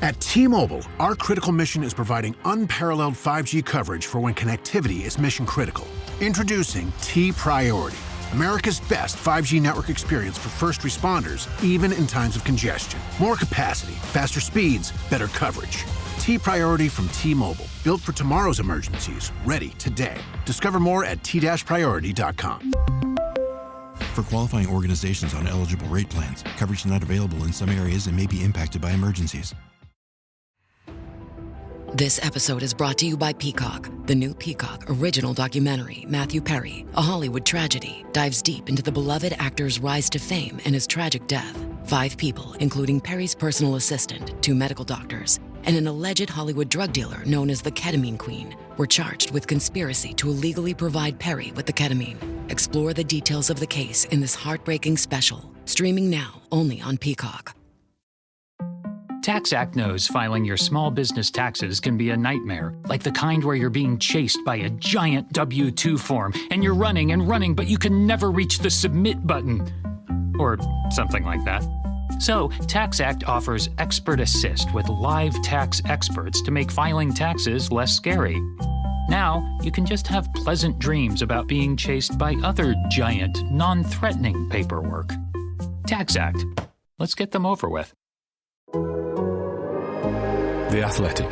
At T-Mobile, our critical mission is providing unparalleled 5G coverage for when connectivity is mission critical. Introducing T-Priority, America's best 5G network experience for first responders, even in times of congestion. More capacity, faster speeds, better coverage. T-Priority from T-Mobile, built for tomorrow's emergencies, ready today. Discover more at t-priority.com. For qualifying organizations on eligible rate plans, coverage not available in some areas and may be impacted by emergencies. This episode is brought to you by Peacock. The new Peacock original documentary, Matthew Perry, A Hollywood Tragedy, dives deep into the beloved actor's rise to fame and his tragic death. 5 people, including Perry's personal assistant, 2 medical doctors, and an alleged Hollywood drug dealer known as the Ketamine Queen, were charged with conspiracy to illegally provide Perry with the ketamine. Explore the details of the case in this heartbreaking special, streaming now only on Peacock. TaxAct knows filing your small business taxes can be a nightmare, like the kind where you're being chased by a giant W-2 form, and you're running and running, but you can never reach the submit button. Or something like that. So, TaxAct offers Expert Assist with live tax experts to make filing taxes less scary. Now, you can just have pleasant dreams about being chased by other giant, non-threatening paperwork. TaxAct. Let's get them over with. The Athletic.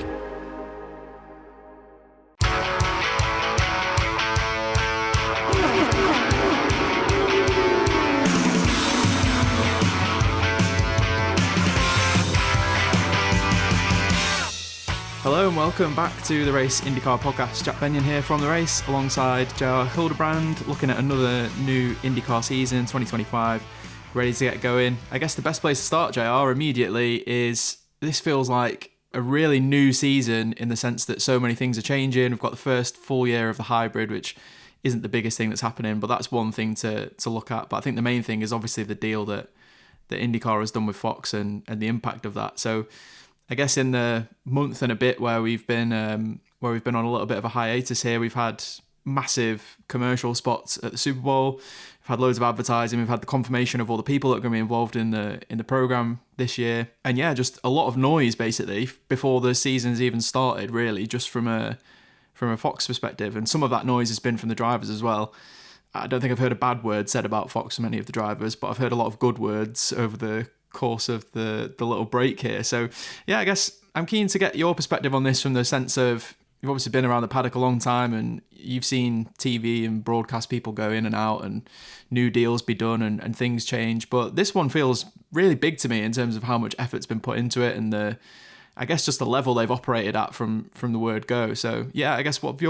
Hello and welcome back to the Race IndyCar Podcast. Jack Benyon here from the race alongside JR Hildebrand, looking at another new IndyCar season, 2025, ready to get going. I guess the best place to start, JR, immediately is this feels like a really new season in the sense that so many things are changing. We've got the first full year of the hybrid, which isn't the biggest thing that's happening, but that's one thing to look at. But I think the main thing is obviously the deal that IndyCar has done with Fox and the impact of that. So I guess in the month and a bit where we've been on a little bit of a hiatus here, we've had massive commercial spots at the Super Bowl. We've had loads of advertising. We've had the confirmation of all the people that are going to be involved in the program this year, and yeah, just a lot of noise basically before the season's even started. Really, just from a Fox perspective, and some of that noise has been from the drivers as well. I don't think I've heard a bad word said about Fox from any of the drivers, but I've heard a lot of good words over the course of the little break here. So yeah, I guess I'm keen to get your perspective on this from the sense of you've obviously been around the paddock a long time and you've seen TV and broadcast people go in and out and new deals be done and things change. But this one feels really big to me in terms of how much effort's been put into it and I guess just the level they've operated at from the word go. So yeah, I guess what's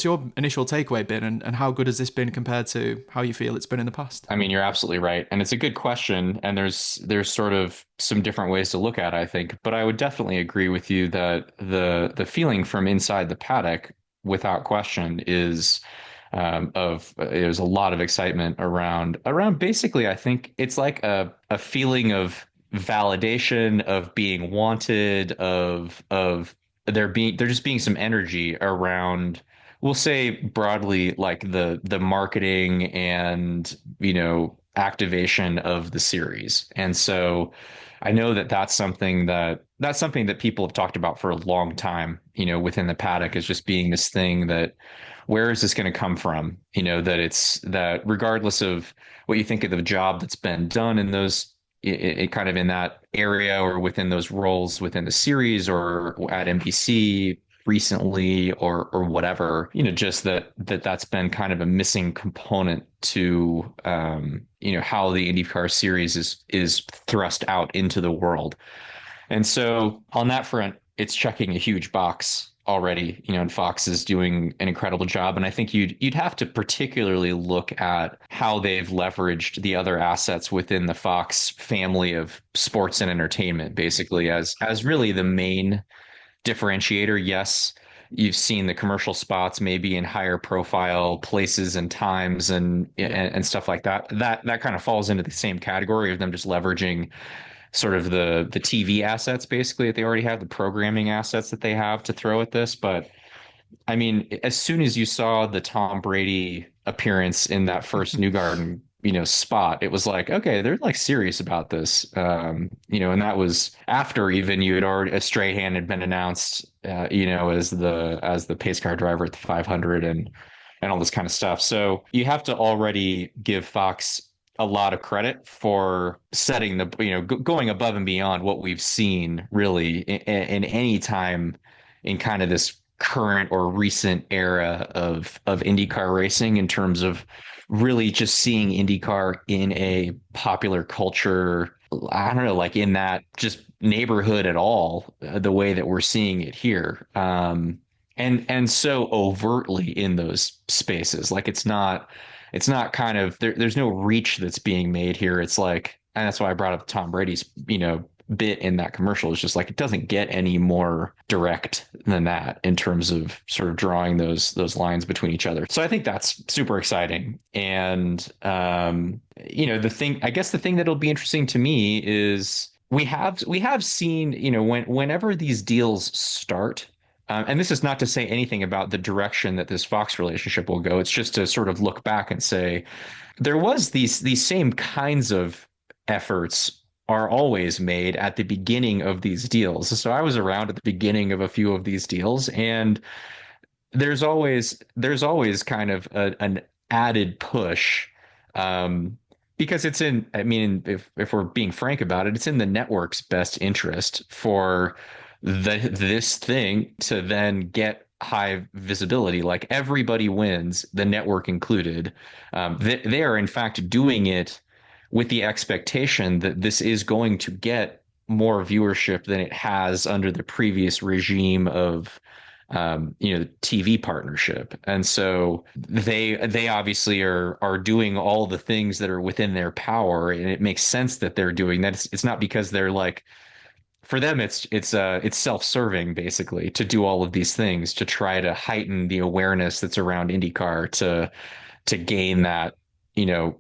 your initial takeaway been and how good has this been compared to how you feel it's been in the past? I mean, you're absolutely right. And it's a good question. And there's sort of some different ways to look at it, I think. But I would definitely agree with you that the feeling from inside the paddock, without question, is there's a lot of excitement around basically, I think it's like a feeling of validation, of being wanted, of there just being some energy around, we'll say broadly, like the marketing and activation of the series. And so I know that's something that people have talked about for a long time, within the paddock, is just being this thing that, where is this going to come from? That regardless of what you think of the job that's been done in those, it kind of in that area or within those roles within the series or at NBC recently or whatever, just that's been kind of a missing component to, how the IndyCar series is thrust out into the world. And so on that front, it's checking a huge box already, and Fox is doing an incredible job. And I think you'd have to particularly look at how they've leveraged the other assets within the Fox family of sports and entertainment, basically as really the main differentiator. Yes, you've seen the commercial spots maybe in higher profile places and times and stuff like that. That kind of falls into the same category of them just leveraging sort of the TV assets, basically, that they already have, the programming assets that they have to throw at this. But I mean, as soon as you saw the Tom Brady appearance in that first Newgarden spot. It was like, okay, they're like serious about this. And that was after even you had already Strahan had been announced, as the pace car driver at the 500 and all this kind of stuff. So you have to already give Fox a lot of credit for setting going above and beyond what we've seen really in any time in kind of this current or recent era of IndyCar racing in terms of really just seeing IndyCar in a popular culture. I don't know, like in that just neighborhood at all, the way that we're seeing it here. And so overtly in those spaces, like it's not kind of there's no reach that's being made here. It's like, and that's why I brought up Tom Brady's, bit in that commercial. It's just like it doesn't get any more direct than that in terms of sort of drawing those lines between each other. So I think that's super exciting. And the thing that'll be interesting to me is we have seen, whenever these deals start. And this is not to say anything about the direction that this Fox relationship will go. It's just to sort of look back and say there was these same kinds of efforts are always made at the beginning of these deals. So I was around at the beginning of a few of these deals, and there's always kind of an added push, because if we're being frank about it, it's in the network's best interest for this thing to then get high visibility. Like everybody wins, the network included. They are in fact doing it with the expectation that this is going to get more viewership than it has under the previous regime of TV partnership. And so they obviously are doing all the things that are within their power, and it makes sense that they're doing that. It's not because they're like, for them it's self-serving basically to do all of these things to try to heighten the awareness that's around IndyCar to gain that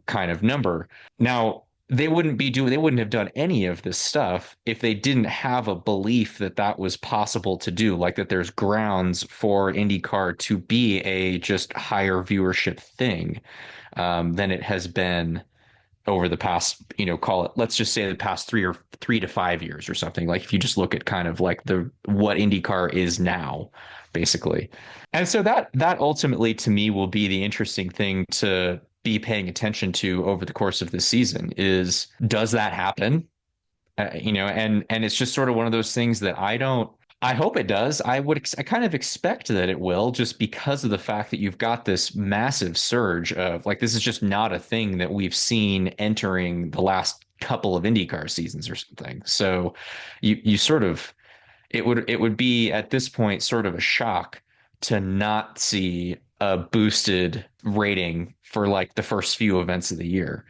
kind of number. Now, they wouldn't have done any of this stuff if they didn't have a belief that that was possible to do, like that there's grounds for IndyCar to be a just higher viewership thing than it has been over the past, call it, let's just say the past 3 to 5 years or something. Like if you just look at kind of like what IndyCar is now, basically. And so that ultimately to me will be the interesting thing to be paying attention to over the course of the season is, does that happen? And it's just sort of one of those things that I hope it does. I kind of expect that it will, just because of the fact that you've got this massive surge of, like, this is just not a thing that we've seen entering the last couple of IndyCar seasons or something. So you sort of, it would be at this point sort of a shock to not see a boosted rating for like the first few events of the year.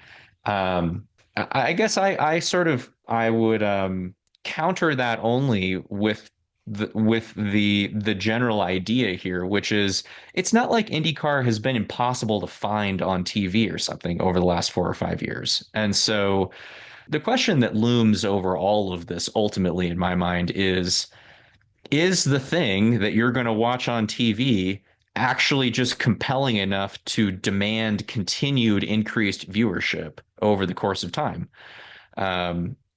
I guess I would counter that only with the general idea here, which is it's not like IndyCar has been impossible to find on TV or something over the last 4 or 5 years. And so the question that looms over all of this ultimately in my mind is the thing that you're going to watch on TV actually just compelling enough to demand continued increased viewership over the course of time?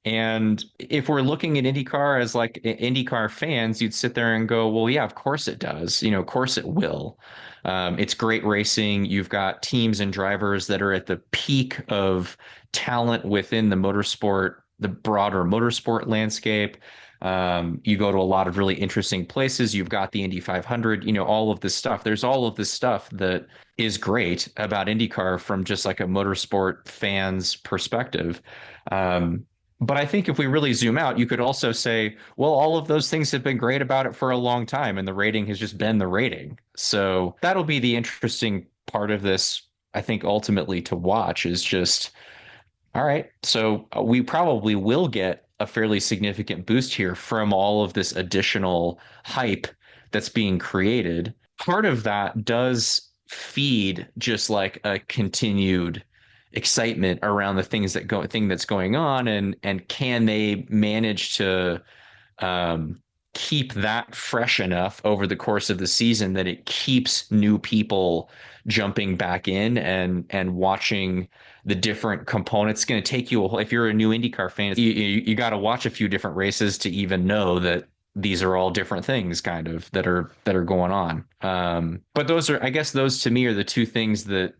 And if we're looking at IndyCar as like IndyCar fans, you'd sit there and go, well, yeah, of course it does. Of course it will. It's great racing. You've got teams and drivers that are at the peak of talent within the broader motorsport landscape. You go to a lot of really interesting places. You've got the Indy 500, all of this stuff. There's all of this stuff that is great about IndyCar from just like a motorsport fan's perspective. But I think if we really zoom out, you could also say, well, all of those things have been great about it for a long time, and the rating has just been the rating. So that'll be the interesting part of this, I think, ultimately to watch, is just, all right, so we probably will get a fairly significant boost here from all of this additional hype that's being created. Part of that does feed just like a continued excitement around the thing that's going on, and can they manage to keep that fresh enough over the course of the season that it keeps new people jumping back in and watching the different components. It's going to take you, if you're a new IndyCar fan, you got to watch a few different races to even know that these are all different things kind of that are going on. But those are, I guess those to me are the two things that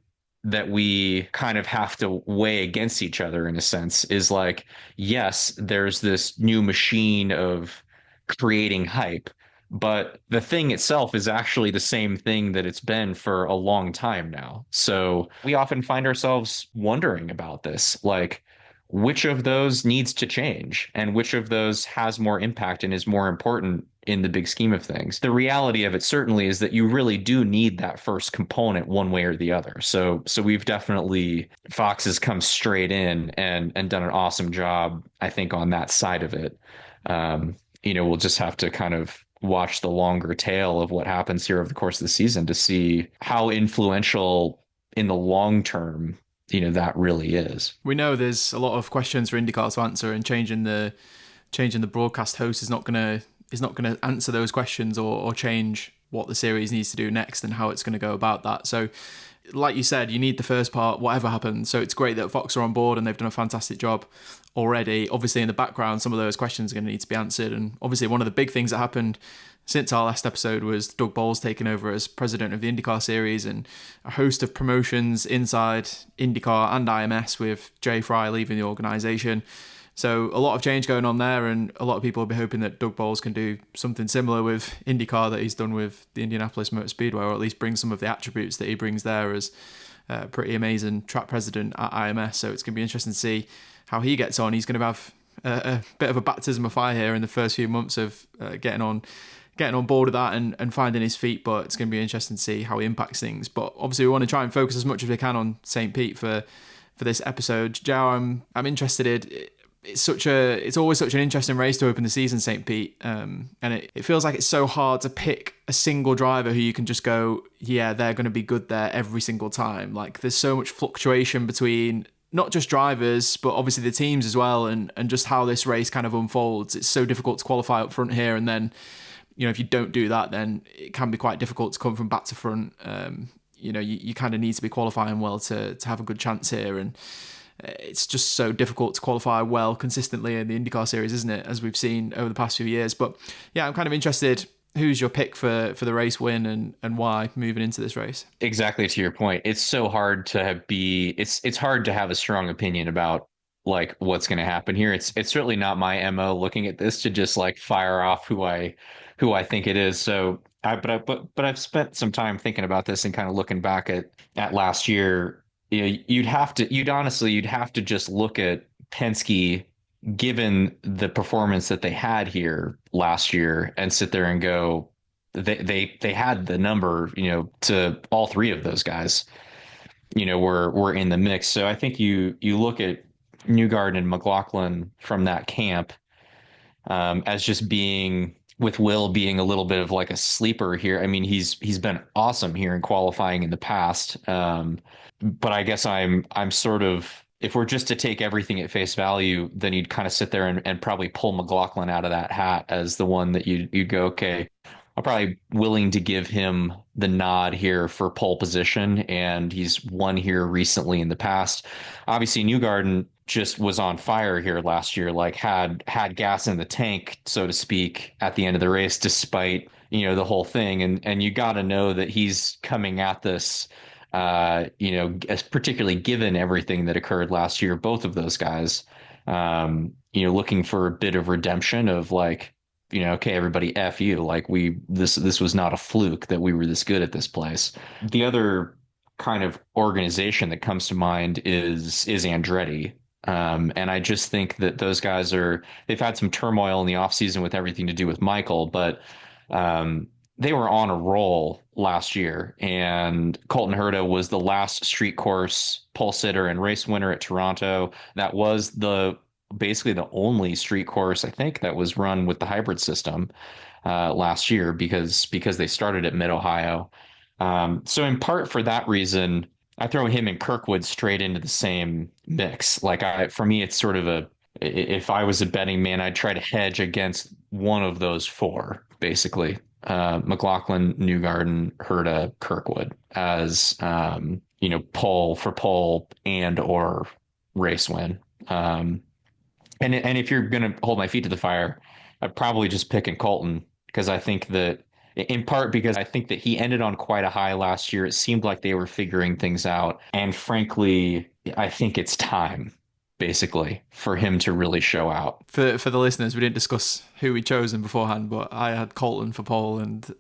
we kind of have to weigh against each other in a sense, is like, yes, there's this new machine of creating hype, but the thing itself is actually the same thing that it's been for a long time now. So we often find ourselves wondering about this, like, which of those needs to change and which of those has more impact and is more important in the big scheme of things. The reality of it certainly is that you really do need that first component one way or the other. So we've definitely, Fox has come straight in and done an awesome job, I think, on that side of it. We'll just have to kind of watch the longer tail of what happens here over the course of the season to see how influential in the long term that really is. We know there's a lot of questions for IndyCar to answer, and changing the broadcast host is not going to answer those questions or change what the series needs to do next and how it's going to go about that. So like you said, you need the first part, whatever happens. So it's great that Fox are on board and they've done a fantastic job already. Obviously in the background, some of those questions are going to need to be answered. And obviously one of the big things that happened since our last episode was Doug Boles taking over as president of the IndyCar series, and a host of promotions inside IndyCar and IMS, with Jay Fry leaving the organisation. So a lot of change going on there, and a lot of people will be hoping that Doug Boles can do something similar with IndyCar that he's done with the Indianapolis Motor Speedway, or at least bring some of the attributes that he brings there as a pretty amazing track president at IMS. So it's going to be interesting to see how he gets on. He's going to have a bit of a baptism of fire here in the first few months of getting on board with that and finding his feet, but it's going to be interesting to see how he impacts things. But obviously we want to try and focus as much as we can on St. Pete for this episode. Joe, I'm interested in, it's always such an interesting race to open the season, St. Pete, and it feels like it's so hard to pick a single driver who you can just go, yeah, they're going to be good there every single time. Like, there's so much fluctuation between not just drivers, but obviously the teams as well, and just how this race kind of unfolds. It's so difficult to qualify up front here, and then if you don't do that, then it can be quite difficult to come from back to front. You kind of need to be qualifying well to have a good chance here, and it's just so difficult to qualify well consistently in the IndyCar series, isn't it, as we've seen over the past few years. But yeah, I'm kind of interested, who's your pick for the race win and why moving into this race? Exactly, to your point. It's so hard to it's hard to have a strong opinion about like what's going to happen here. It's certainly not my MO looking at this to just like fire off who I think it is. So I've spent some time thinking about this and kind of looking back at last year. You'd have to just look at Penske, given the performance that they had here last year, and sit there and go, they had the number, to all three of those guys, were in the mix. So I think you look at Newgarden and McLaughlin from that camp as just being, with Will being a little bit of like a sleeper here. I mean, he's been awesome here in qualifying in the past. But I guess I'm sort of, if we're just to take everything at face value, then you'd kind of sit there and probably pull McLaughlin out of that hat as the one that you go, okay, I'm probably willing to give him the nod here for pole position. And he's won here recently in the past. Obviously, Newgarden just was on fire here last year, like had gas in the tank, so to speak, at the end of the race, despite, the whole thing. And you got to know that he's coming at this, particularly given everything that occurred last year, both of those guys, looking for a bit of redemption of like, okay, everybody, F you, like this was not a fluke that we were this good at this place. The other kind of organization that comes to mind is Andretti. And I just think that those guys they've had some turmoil in the offseason with everything to do with Michael, but they were on a roll last year, and Colton Herta was the last street course pole sitter and race winner at Toronto. That was basically the only street course, I think, that was run with the hybrid system last year because they started at Mid-Ohio. So in part for that reason, I throw him and Kirkwood straight into the same mix. Like for me, it's sort of if I was a betting man, I'd try to hedge against one of those four, basically. McLaughlin, Newgarden, Herta, Kirkwood as, pole for pole and or race win. And if you're going to hold my feet to the fire, I'd probably just pick in Colton because I think that in part because I think that he ended on quite a high last year. It seemed like they were figuring things out. And frankly, I think it's time, basically, for him to really show out. For the listeners, we didn't discuss who we'd chosen beforehand, but I had Colton for pole and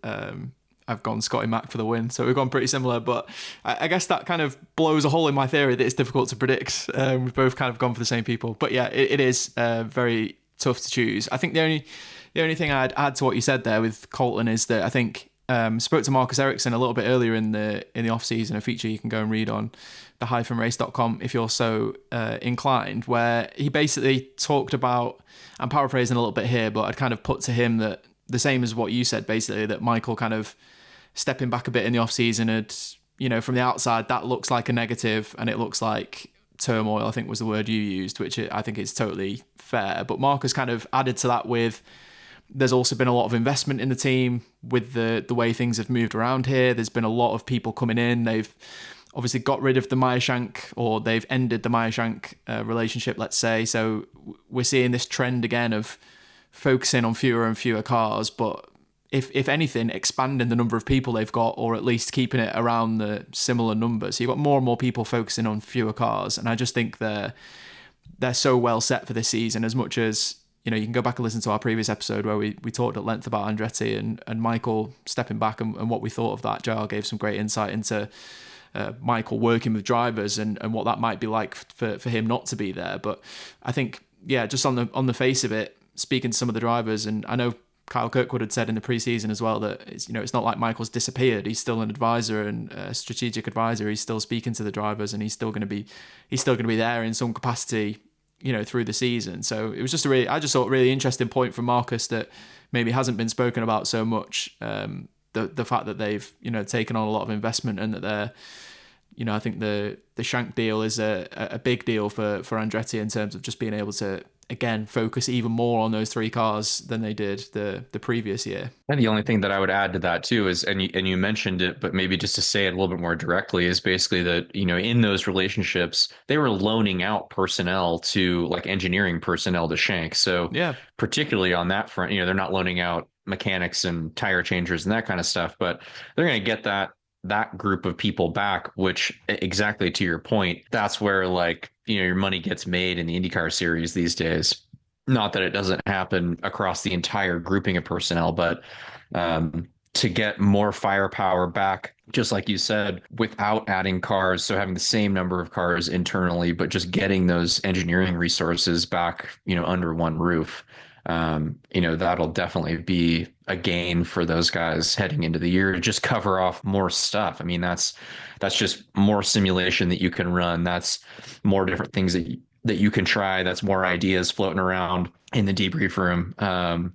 I've gone Scotty Mack for the win. So we've gone pretty similar, but I guess that kind of blows a hole in my theory that it's difficult to predict. We've both kind of gone for the same people. But yeah, it is very tough to choose. I think the only thing I'd add to what you said there with Colton is that I think spoke to Marcus Ericsson a little bit earlier in the off season, a feature you can go and read on the-race.com if you're so inclined, where he basically talked about, I'm paraphrasing a little bit here, but I'd kind of put to him that the same as what you said, basically, that Michael kind of stepping back a bit in the off season had, from the outside, that looks like a negative and it looks like turmoil, I think was the word you used, which I think is totally fair. But Marcus kind of added to that with, there's also been a lot of investment in the team with the way things have moved around here. There's been a lot of people coming in. They've obviously got rid of the Meyershank, or they've ended the Meyershank relationship, let's say. So we're seeing this trend again of focusing on fewer and fewer cars, but if anything, expanding the number of people they've got, or at least keeping it around the similar numbers. So you've got more and more people focusing on fewer cars. And I just think they're so well set for this season, as much as, you can go back and listen to our previous episode where we talked at length about Andretti and Michael stepping back and what we thought of that. JR gave some great insight into Michael working with drivers and what that might be like for him not to be there. But I think, just on the face of it, speaking to some of the drivers, and I know Kyle Kirkwood had said in the preseason as well that it's not like Michael's disappeared. He's still an advisor and a strategic advisor. He's still speaking to the drivers, and he's still going to be there in some capacity, through the season. So it was just I just thought really interesting point from Marcus that maybe hasn't been spoken about so much. The fact that they've taken on a lot of investment, and that they're I think the Shank deal is a big deal for Andretti in terms of just being able to, again, focus even more on those three cars than they did the previous year. And the only thing that I would add to that too is, and you mentioned it, but maybe just to say it a little bit more directly, is basically that, in those relationships, they were loaning out personnel to, like, engineering personnel to Shank. So yeah, particularly on that front, they're not loaning out mechanics and tire changers and that kind of stuff, but they're going to get that group of people back, which, exactly to your point, that's where, like, your money gets made in the IndyCar series these days. Not that it doesn't happen across the entire grouping of personnel, but to get more firepower back, just like you said, without adding cars, so having the same number of cars internally, but just getting those engineering resources back, under one roof. That'll definitely be a gain for those guys heading into the year to just cover off more stuff. I mean, that's just more simulation that you can run. That's more different things that you can try. That's more ideas floating around in the debrief room,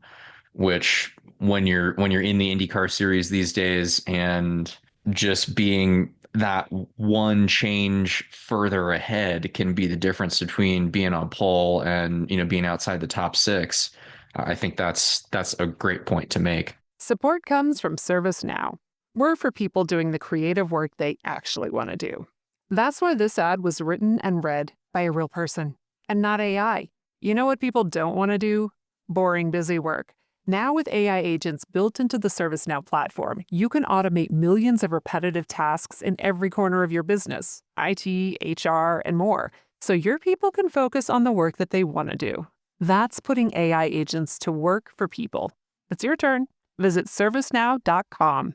which when you're in the IndyCar series these days, and just being that one change further ahead can be the difference between being on pole and, being outside the top six. I think that's a great point to make. Support comes from ServiceNow. We're for people doing the creative work they actually want to do. That's why this ad was written and read by a real person and not AI. You know what people don't want to do? Boring, busy work. Now with AI agents built into the ServiceNow platform, you can automate millions of repetitive tasks in every corner of your business, IT, HR, and more, so your people can focus on the work that they want to do. That's putting AI agents to work for people. It's your turn. Visit servicenow.com.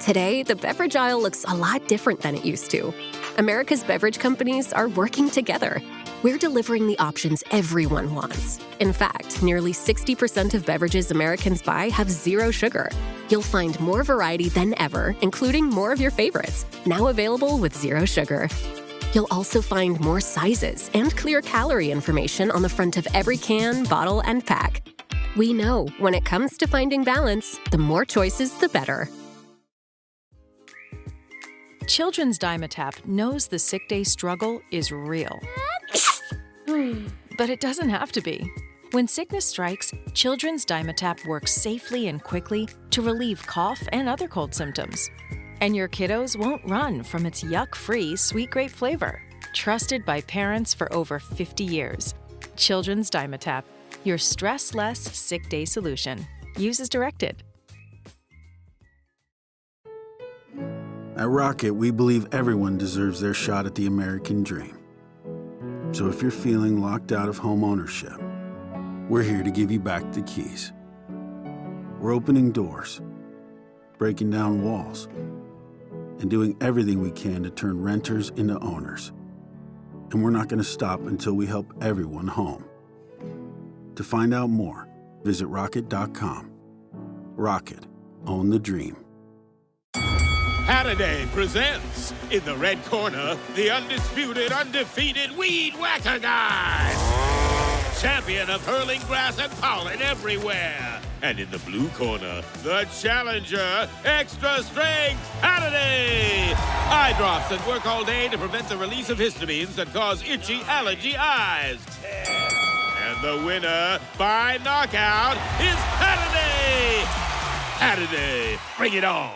Today, the beverage aisle looks a lot different than it used to. America's beverage companies are working together. We're delivering the options everyone wants. In fact, nearly 60% of beverages Americans buy have zero sugar. You'll find more variety than ever, including more of your favorites, now available with zero sugar. You'll also find more sizes and clear calorie information on the front of every can, bottle, and pack. We know when it comes to finding balance, the more choices, the better. Children's Dimetapp knows the sick day struggle is real. But it doesn't have to be. When sickness strikes, Children's Dimetapp works safely and quickly to relieve cough and other cold symptoms. And your kiddos won't run from its yuck-free sweet grape flavor. Trusted by parents for over 50 years. Children's Dimetapp, your stress-less sick day solution. Use as directed. At Rocket, we believe everyone deserves their shot at the American dream. So if you're feeling locked out of home ownership, we're here to give you back the keys. We're opening doors, breaking down walls, and doing everything we can to turn renters into owners. And we're not going to stop until we help everyone home. To find out more, visit rocket.com. Rocket, own the dream. Halliday presents, in the red corner, the undisputed, undefeated Weed Whacker Guy. Champion of hurling grass and pollen everywhere. And in the blue corner, the challenger, extra strength Halliday. Eye drops that work all day to prevent the release of histamines that cause itchy allergy eyes. And the winner by knockout is Halliday. Halliday, bring it on.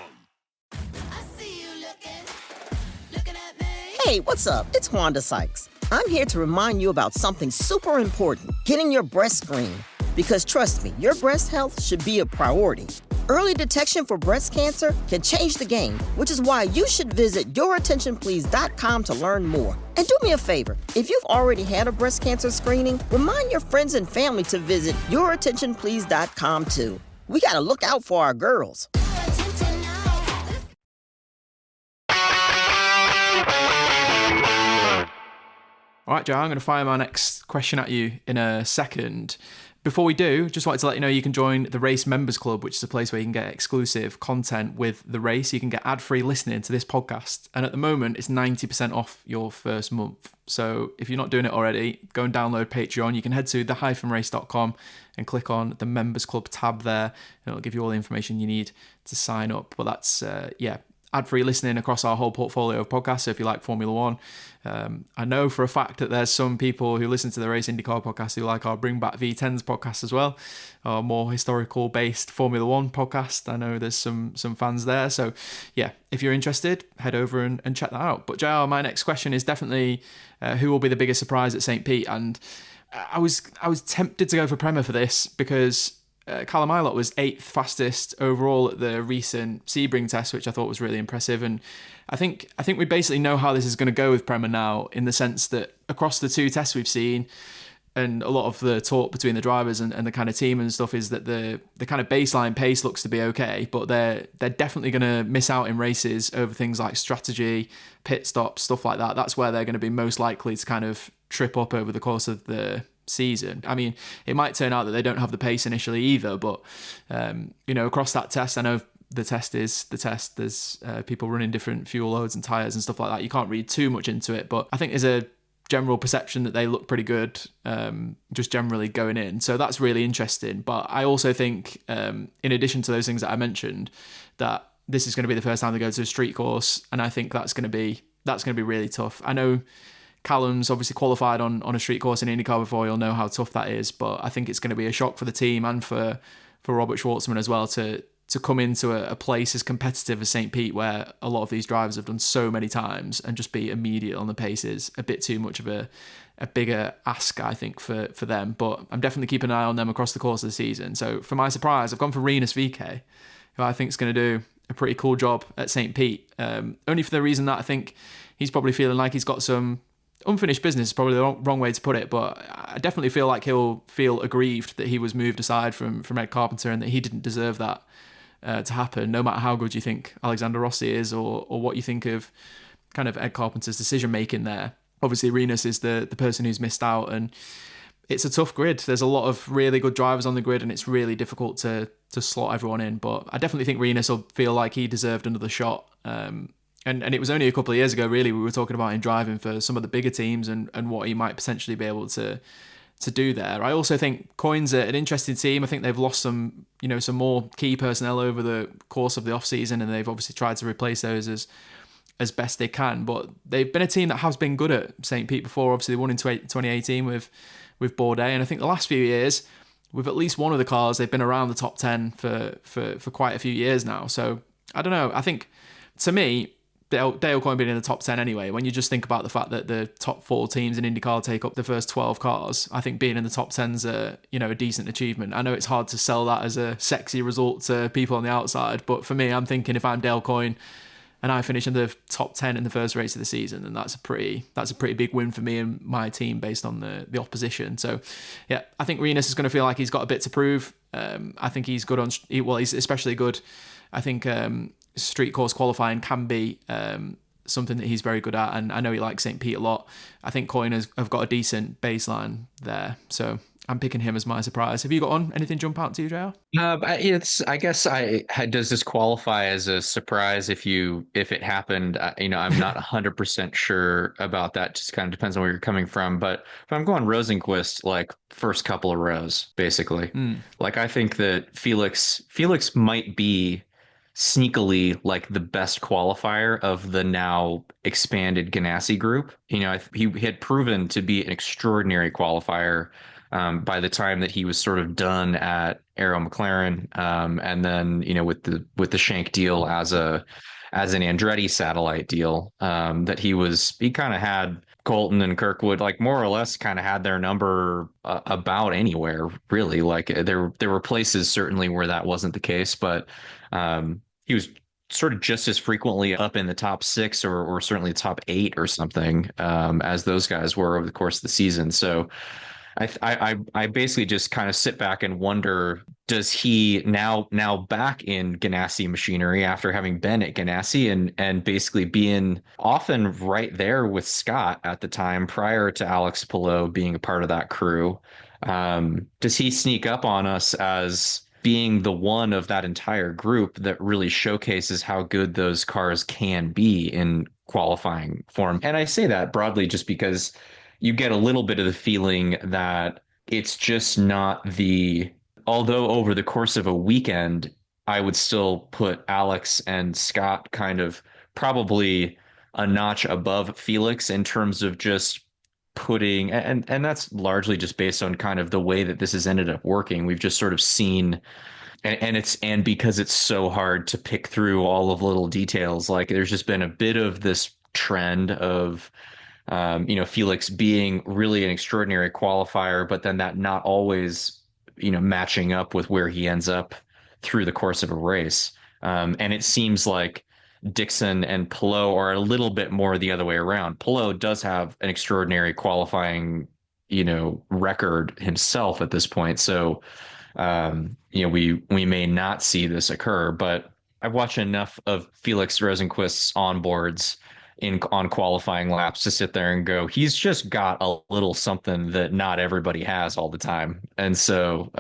Hey, what's up? It's Wanda Sykes. I'm here to remind you about something super important, getting your breast screened. Because trust me, your breast health should be a priority. Early detection for breast cancer can change the game, which is why you should visit yourattentionplease.com to learn more. And do me a favor, if you've already had a breast cancer screening, remind your friends and family to visit yourattentionplease.com too. We gotta look out for our girls. All right, Joe, I'm going to fire my next question at you in a second. Before we do, just wanted to let you know you can join the Race Members Club, which is a place where you can get exclusive content with the race. You can get ad-free listening to this podcast. And at the moment, it's 90% off your first month. So if you're not doing it already, go and download Patreon. You can head to the-race.com and click on the Members Club tab there. And it'll give you all the information you need to sign up. But that's, ad-free listening across our whole portfolio of podcasts. So if you like Formula One, I know for a fact that there's some people who listen to the Race IndyCar podcast who like our Bring Back V10s podcast as well, our more historical based Formula One podcast. I know there's some fans there. So yeah, if you're interested, head over and check that out. But JR, my next question is definitely who will be the biggest surprise at St Pete? And I was tempted to go for Prema for this because Callum Ilott was 8th fastest overall at the recent Sebring test, which I thought was really impressive. And I think we basically know how this is going to go with Prema now, in the sense that across the two tests we've seen, and a lot of the talk between the drivers and the kind of team and stuff is that the kind of baseline pace looks to be okay, but they're definitely going to miss out in races over things like strategy, pit stops, stuff like that. That's where they're going to be most likely to kind of trip up over the course of the season. I mean, it might turn out that they don't have the pace initially either, but across that test, I know the test is the test. There's people running different fuel loads and tires and stuff like that. You can't read too much into it, but I think there's a general perception that they look pretty good, just generally going in. So that's really interesting. But I also think, in addition to those things that I mentioned, that this is going to be the first time they go to a street course, and I think that's going to be really tough. I know Callum's obviously qualified on a street course in IndyCar before. You'll know how tough that is, but I think it's going to be a shock for the team and for Robert Schwartzman as well to come into a place as competitive as St. Pete, where a lot of these drivers have done so many times, and just be immediate on the pace is a bit too much of a bigger ask, I think, for them. But I'm definitely keeping an eye on them across the course of the season. So for my surprise, I've gone for Rinus VeeKay, who I think is going to do a pretty cool job at St. Pete, only for the reason that I think he's probably feeling like he's got some unfinished business, is probably the wrong way to put it, but I definitely feel like he'll feel aggrieved that he was moved aside from Ed Carpenter, and that he didn't deserve that to happen, no matter how good you think Alexander Rossi is, or what you think of kind of Ed Carpenter's decision making there. Obviously Rinus is the person who's missed out, and it's a tough grid. There's a lot of really good drivers on the grid, and it's really difficult to slot everyone in, but I definitely think Rinus will feel like he deserved another shot. And it was only a couple of years ago, really, we were talking about him driving for some of the bigger teams and what he might potentially be able to do there. I also think Coyne's an interesting team. I think they've lost some more key personnel over the course of the off-season, and they've obviously tried to replace those as as best they can. But they've been a team that has been good at St. Pete before. Obviously, they won in 2018 with Bourdais. And I think the last few years, with at least one of the cars, they've been around the top 10 for quite a few years now. So I don't know. I think, to me, Dale Coyne being in the top 10 anyway, when you just think about the fact that the top 4 teams in IndyCar take up the first 12 cars, I think being in the top 10's a decent achievement. I know it's hard to sell that as a sexy result to people on the outside, but for me, I'm thinking if I'm Dale Coyne and I finish in the top 10 in the first race of the season, then that's a pretty big win for me and my team based on the opposition. So yeah, I think Rinus is going to feel like he's got a bit to prove. I think he's good he's especially good. I think street course qualifying can be something that he's very good at, and I know he likes St. Pete a lot. I think Coyne have got a decent baseline there, so I'm picking him as my surprise. Have you got anything jump out to you, JR? I guess does this qualify as a surprise if it happened? I'm not 100% sure about that. Just kind of depends on where you're coming from. But if I'm going Rosenqvist, like first couple of rows, basically, like I think that Felix might be sneakily like the best qualifier of the now expanded Ganassi group. He had proven to be an extraordinary qualifier by the time that he was sort of done at Arrow McLaren, and then with the Shank deal as an Andretti satellite deal, that he kind of had Colton and Kirkwood like more or less kind of had their number about anywhere, really. Like there were places certainly where that wasn't the case, but he was sort of just as frequently up in the top 6 or certainly top 8 or something as those guys were over the course of the season. So I basically just kind of sit back and wonder, does he now back in Ganassi machinery after having been at Ganassi and basically being often right there with Scott at the time prior to Alex Palou being a part of that crew? Does he sneak up on us as being the one of that entire group that really showcases how good those cars can be in qualifying form? And I say that broadly just because you get a little bit of the feeling that it's just not although over the course of a weekend, I would still put Alex and Scott kind of probably a notch above Felix in terms of just putting, and that's largely just based on kind of the way that this has ended up working. We've just sort of seen, and because it's so hard to pick through all of little details, like there's just been a bit of this trend of Felix being really an extraordinary qualifier, but then that not always, matching up with where he ends up through the course of a race. And it seems like Dixon and Palou are a little bit more the other way around. Palou does have an extraordinary qualifying, record himself at this point. So, we may not see this occur, but I've watched enough of Felix Rosenqvist's onboards on qualifying laps to sit there and go, he's just got a little something that not everybody has all the time. And so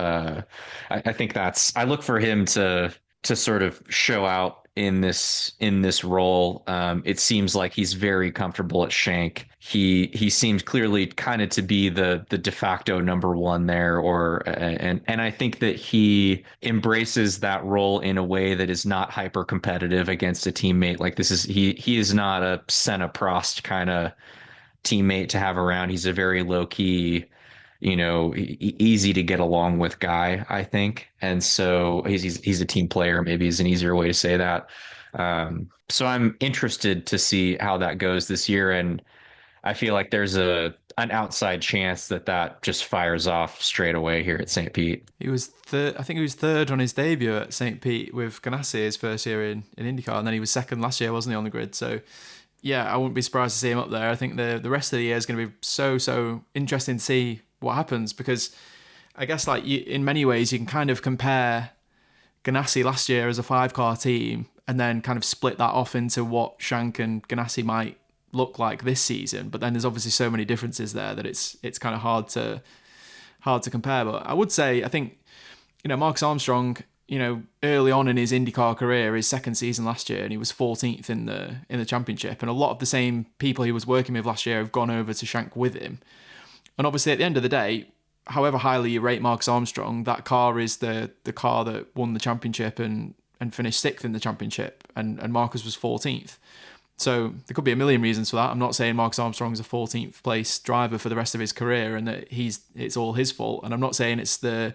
I think I look for him to sort of show out in this role. It seems like he's very comfortable at Shank. He seems clearly kind of to be the de facto number one there, and I think that he embraces that role in a way that is not hyper competitive against a teammate. Like he is not a Senna Prost kind of teammate to have around. He's a very low key, easy to get along with guy, I think. And so he's a team player, maybe is an easier way to say that. So I'm interested to see how that goes this year. And I feel like there's an outside chance that just fires off straight away here at St. Pete. He was I think he was third on his debut at St. Pete with Ganassi his first year in IndyCar. And then he was second last year, wasn't he, on the grid? So yeah, I wouldn't be surprised to see him up there. I think the rest of the year is going to be so interesting to see what happens, because I guess in many ways you can kind of compare Ganassi last year as a 5-car team and then kind of split that off into what Shank and Ganassi might look like this season. But then there's obviously so many differences there that it's kind of hard to compare. But I would say, I think, Marcus Armstrong, early on in his IndyCar career, his second season last year, and he was 14th in the championship. And a lot of the same people he was working with last year have gone over to Shank with him. And obviously, at the end of the day, however highly you rate Marcus Armstrong, that car is the car that won the championship and finished 6th in the championship. And Marcus was 14th. So there could be a million reasons for that. I'm not saying Marcus Armstrong's a 14th place driver for the rest of his career and that it's all his fault. And I'm not saying it's the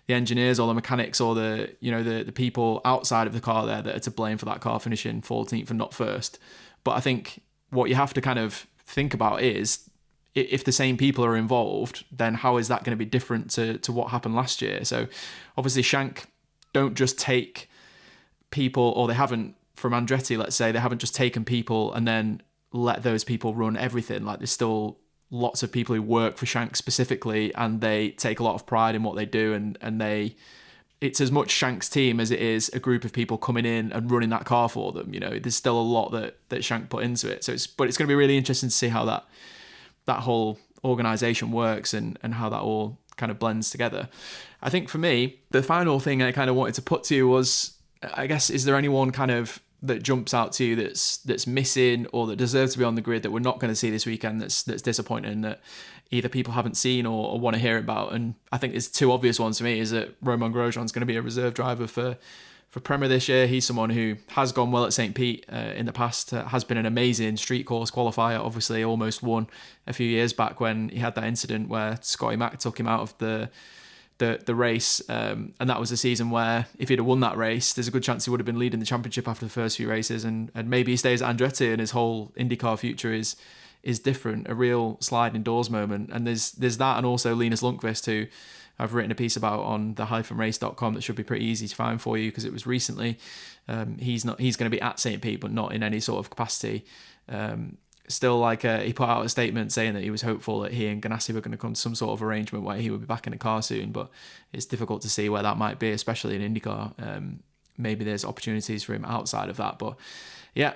engineers or the mechanics or the people outside of the car there that are to blame for that car finishing 14th and not first. But I think what you have to kind of think about is, if the same people are involved, then how is that going to be different to what happened last year? So obviously Shank don't just take people, or they haven't, from Andretti, let's say, they haven't just taken people and then let those people run everything. Like, there's still lots of people who work for Shank specifically, and they take a lot of pride in what they do, and it's as much Shank's team as it is a group of people coming in and running that car for them. There's still a lot that Shank put into it. But it's going to be really interesting to see how that whole organization works and how that all kind of blends together. I think for me, the final thing I kind of wanted to put to you was, I guess, is there anyone kind of that jumps out to you that's missing or that deserves to be on the grid that we're not going to see this weekend, that's disappointing, that either people haven't seen or want to hear about? And I think there's two obvious ones for me, is that Romain Grosjean's going to be a reserve driver for Prema this year. He's someone who has gone well at St Pete in the past, has been an amazing street course qualifier, obviously almost won a few years back when he had that incident where Scotty Mack took him out of the race, and that was a season where if he'd have won that race, there's a good chance he would have been leading the championship after the first few races, and maybe he stays at Andretti and his whole IndyCar future is different, a real sliding doors moment. And there's that, and also Linus Lundqvist, who I've written a piece about on the-race.com that should be pretty easy to find for you because it was recently. He's going to be at St Pete, but not in any sort of capacity. Still, he put out a statement saying that he was hopeful that he and Ganassi were going to come to some sort of arrangement where he would be back in the car soon, but it's difficult to see where that might be, especially in IndyCar. Maybe there's opportunities for him outside of that, but yeah,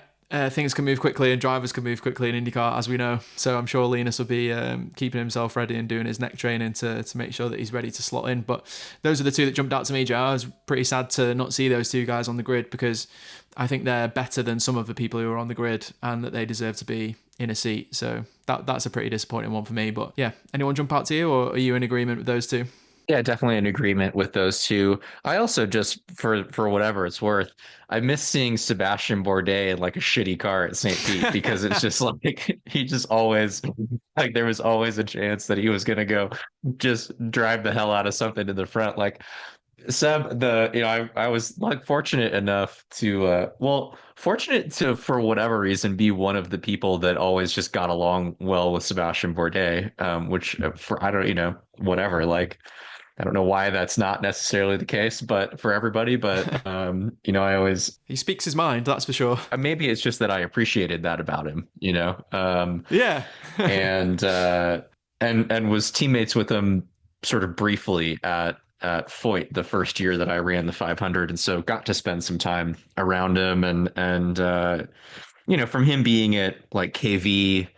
things can move quickly and drivers can move quickly in IndyCar, as we know. So I'm sure Linus will be keeping himself ready and doing his neck training to make sure that he's ready to slot in. But those are the two that jumped out to me, JR. I was pretty sad to not see those two guys on the grid because I think they're better than some of the people who are on the grid and that they deserve to be in a seat. So that's a pretty disappointing one for me. But yeah, anyone jump out to you, or are you in agreement with those two? Yeah, definitely in agreement with those two. I also, just for whatever it's worth, I miss seeing Sebastien Bourdais in like a shitty car at St. Pete because it's just like he just always, like, there was always a chance that he was going to go just drive the hell out of something to the front. Like Seb, I was like fortunate enough to for whatever reason be one of the people that always just got along well with Sebastien Bourdais, which for, I don't, whatever, like, I don't know why that's not necessarily the case, but for everybody, but I always, he speaks his mind, that's for sure. Maybe it's just that I appreciated that about him, yeah. and was teammates with him sort of briefly at Foyt the first year that I ran the 500, and so got to spend some time around him, and from him being at like KV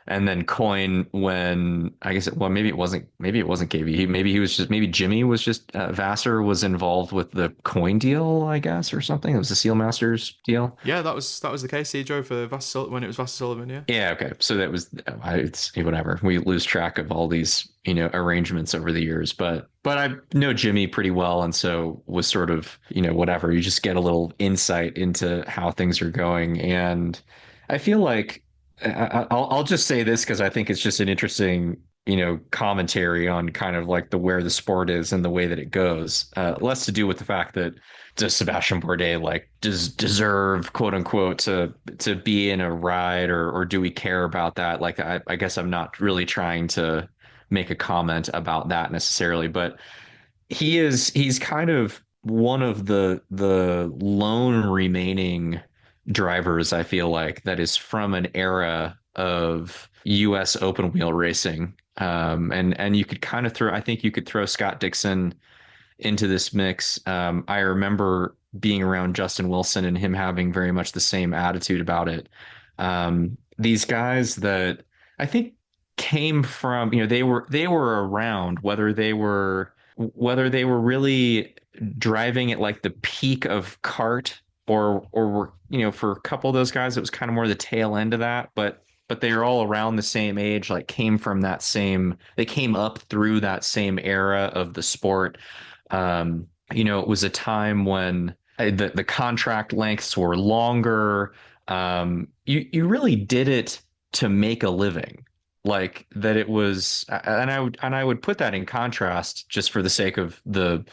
and then Coin, when I guess maybe it wasn't KV. Maybe Jimmy was just Vassar was involved with the Coin deal, I guess, or something. It was the Seal Masters deal. Yeah, that was the case. He drove for Vassar when it was Vassar Sullivan. Yeah. Yeah. Okay. So that was it's whatever. We lose track of all these arrangements over the years, but I know Jimmy pretty well, and so was sort of whatever. You just get a little insight into how things are going, and I feel like. I'll just say this because I think it's just an interesting, commentary on kind of like where the sport is and the way that it goes. Less to do with the fact that does Sebastien Bourdais deserve, quote unquote, to be in a ride, or do we care about that? Like, I guess I'm not really trying to make a comment about that necessarily, but he's kind of one of the lone remaining drivers, I feel like, that is from an era of U.S. open wheel racing, and you could kind of throw Scott Dixon into this mix. I remember being around Justin Wilson and him having very much the same attitude about it. These guys that I think came from, they were around, whether they were really driving at like the peak of kart, or were, for a couple of those guys, it was kind of more the tail end of that, but they were all around the same age, like they came up through that same era of the sport. It was a time when the contract lengths were longer. you really did it to make a living. Like that it was, and I would put that in contrast just for the sake of the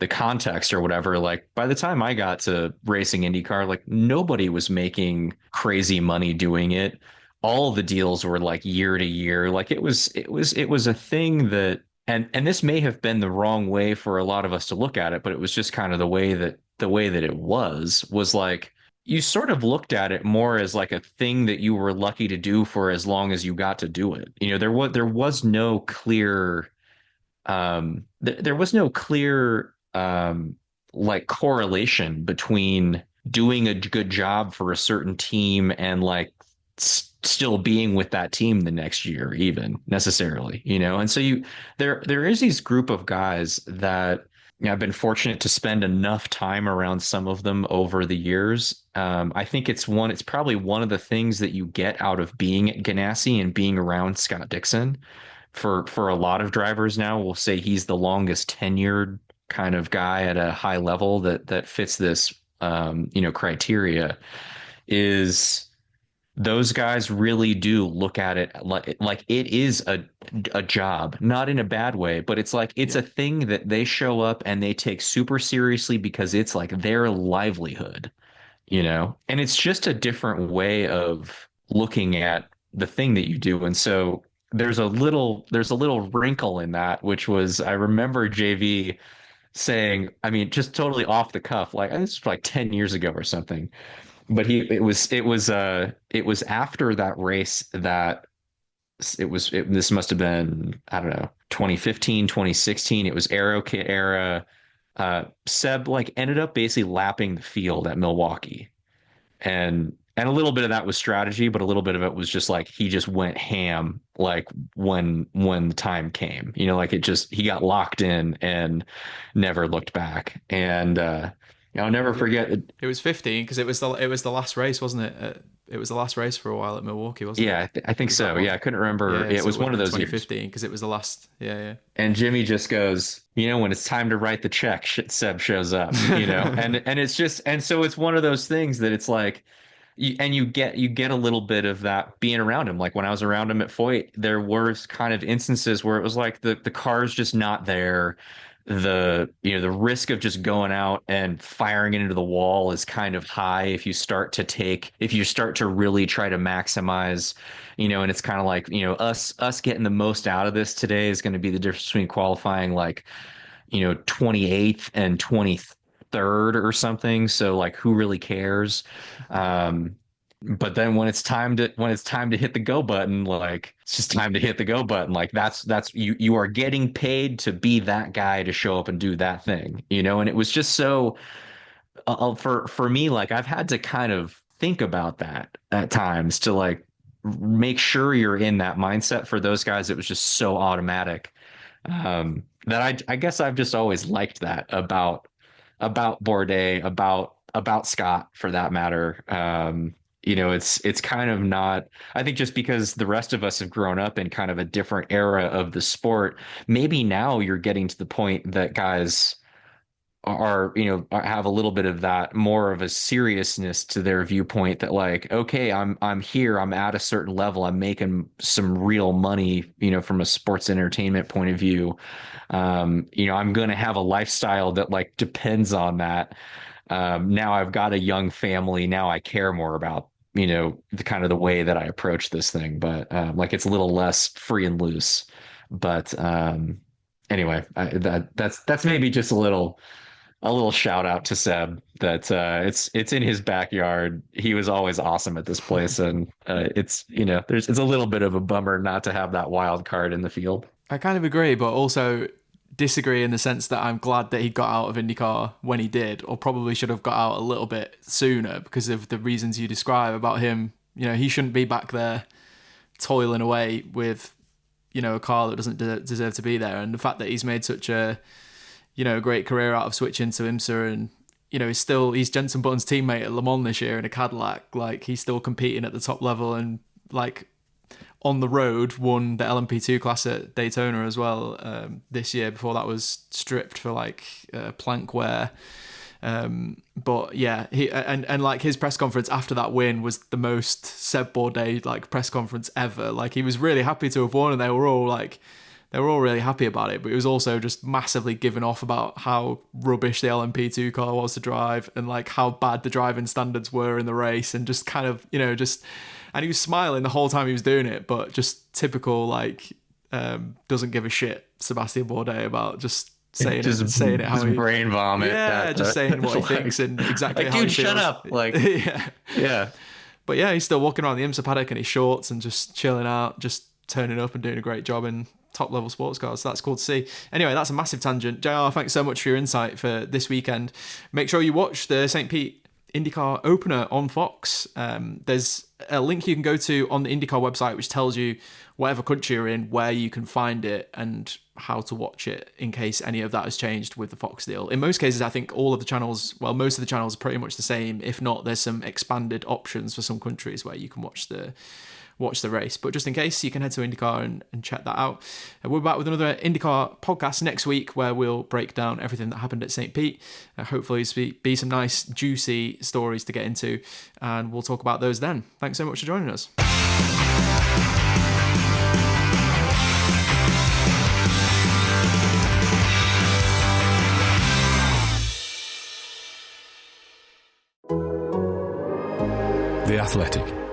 context or whatever. Like by the time I got to racing IndyCar, like nobody was making crazy money doing it. All the deals were like year to year. Like it was a thing that, and this may have been the wrong way for a lot of us to look at it, but it was just kind of the way that it was like you sort of looked at it more as like a thing that you were lucky to do for as long as you got to do it. There was no clear there was no clear like correlation between doing a good job for a certain team and like still being with that team the next year even necessarily, and so there is these group of guys that I've been fortunate to spend enough time around some of them over the years. I think it's probably one of the things that you get out of being at Ganassi and being around Scott Dixon. For a lot of drivers now, we'll say he's the longest tenured kind of guy at a high level that fits this criteria. Is those guys really do look at it like it is a job, not in a bad way, but it's like it's a thing that they show up and they take super seriously because it's like their livelihood, and it's just a different way of looking at the thing that you do. And so there's a little wrinkle in that, which was, I remember JV saying, I mean, just totally off the cuff, like this was like 10 years ago or something. But it was after that race that this must have been, I don't know, 2015, 2016. It was Aero Kit era. Seb like ended up basically lapping the field at Milwaukee. And a little bit of that was strategy, but a little bit of it was just like he just went ham like when the time came. Like he got locked in and never looked back. And I'll never forget. It was 15 because it was the last race, wasn't it? It was the last race for a while at Milwaukee, wasn't it? Yeah, I think so. Yeah, I couldn't remember. Yeah, it was one of those 2015 because it was the last. Yeah. And Jimmy just goes, when it's time to write the check, Seb shows up. and it's just, and so it's one of those things that it's like, you get a little bit of that being around him. Like when I was around him at Foyt, there were kind of instances where it was like the car's just not there. The risk of just going out and firing it into the wall is kind of high if you start to really try to maximize, and it's kind of like, us getting the most out of this today is going to be the difference between qualifying like, 28th and 23rd or something. So like, who really cares? But then when it's time to hit the go button, like it's just time to hit the go button. Like that's you are getting paid to be that guy to show up and do that thing, and it was just so for me, like I've had to kind of think about that at times to like make sure you're in that mindset. For those guys, it was just so automatic that I guess I've just always liked that about Bourdais, about Scott for that matter. It's kind of not, I think just because the rest of us have grown up in kind of a different era of the sport, maybe now you're getting to the point that guys have a little bit of that, more of a seriousness to their viewpoint that like, okay, I'm here, I'm at a certain level, I'm making some real money, from a sports entertainment point of view. I'm going to have a lifestyle that like depends on that. Now I've got a young family. Now I care more about, the kind of the way that I approach this thing, but like it's a little less free and loose. But anyway, that's maybe just a little shout out to Seb that it's in his backyard. He was always awesome at this place, and it's a little bit of a bummer not to have that wild card in the field. I kind of agree, but also disagree in the sense that I'm glad that he got out of IndyCar when he did, or probably should have got out a little bit sooner because of the reasons you describe about him. He shouldn't be back there toiling away with, a car that doesn't deserve to be there. And the fact that he's made such a, great career out of switching to IMSA, and, he's Jenson Button's teammate at Le Mans this year in a Cadillac. Like he's still competing at the top level, and like on the road won the LMP2 class at Daytona as well this year before that was stripped for like plank wear. But yeah, he and like his press conference after that win was the most Seb Bourdais like press conference ever. Like he was really happy to have won, and they were all really happy about it. But it was also just massively given off about how rubbish the LMP2 car was to drive, and like how bad the driving standards were in the race, and just kind of, and he was smiling the whole time he was doing it, but just typical like doesn't give a shit Sebastien Bourdais about just saying it how he brain vomit. Just saying what he thinks and exactly like, how dude, he feels. shut up. Like yeah. But yeah, he's still walking around the IMSA paddock in his shorts and just chilling out, just turning up and doing a great job in top level sports cars. So that's cool to see. Anyway, that's a massive tangent. JR, thanks so much for your insight for this weekend. Make sure you watch the St. Pete IndyCar opener on Fox. There's a link you can go to on the IndyCar website which tells you whatever country you're in, where you can find it and how to watch it in case any of that has changed with the Fox deal. In most cases, I think most of the channels are pretty much the same. If not, there's some expanded options for some countries where you can watch the race. But just in case, you can head to IndyCar and check that out. We're back with another IndyCar podcast next week where we'll break down everything that happened at St. Pete. Hopefully be some nice, juicy stories to get into, and we'll talk about those then. Thanks so much for joining us. The Athletic.